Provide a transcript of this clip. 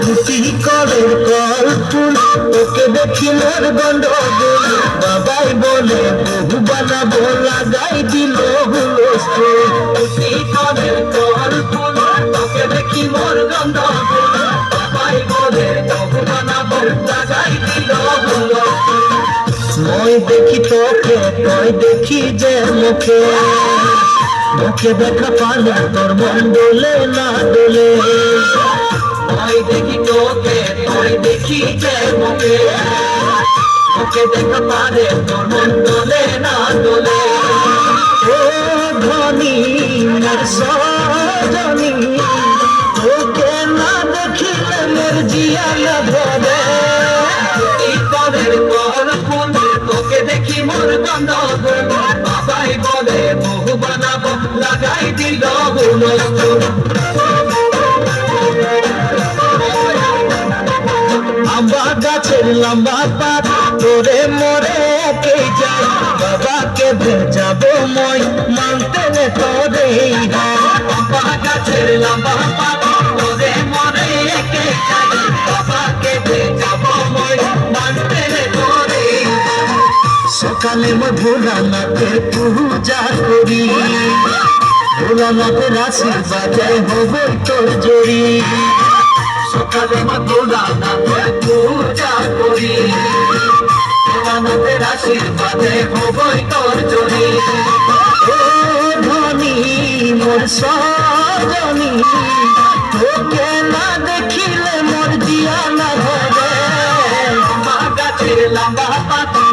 খুশি করে কল্পুল তোকে দেখি মোর গন্ডগোল বাবাই বলে বহু বানাবো লাগাই দিল হুলস্থুল খুশি করে কল্পুল তোকে দেখি মোর গন্ডগোল বাবাই বলে বহু বানাবো লাগাই দিল হুলস্থুল মই দেখি তোকে তুই দেখি যে মুখে মুখে দেখা পালে তোর মন দোলে না দোলে মই দেখি তোকে তুই দেখি যে মুখে মুখে দেখা পালে তোর মন দোলে না দোলে ও ধনী মোর সজনী তোকে না দেখিলে মোর জিয়া না ধরে তোকে দেখি মোর গন্ডগোল বাবাই বলে বহু বানাবো লাগাই দিল হুলস্থুল আম্বা গাছের লম্বা পাত তোরে মোরে কে যাই বাবাকে ভেজাবো মই মানতে নে তোরে আম্বা গাছের লম্বা পাত তোরে মোরে কে যাই বাবাকে ভেজাবো মই মানতে নে তোরে সকালে মই ভোলানাথে পূজা করি ভোলানাথের আশীর্বাদে হবই তোর জড়ি সকালে মই ভোলানাথে পূজা করি ভোলানাথের আশীর্বাদে হবই তোর জড়ি ও ধনী মোর সজনী তোকে না দেখিলে মোর জিয়া না ধরে গাছের লম্বা পাতা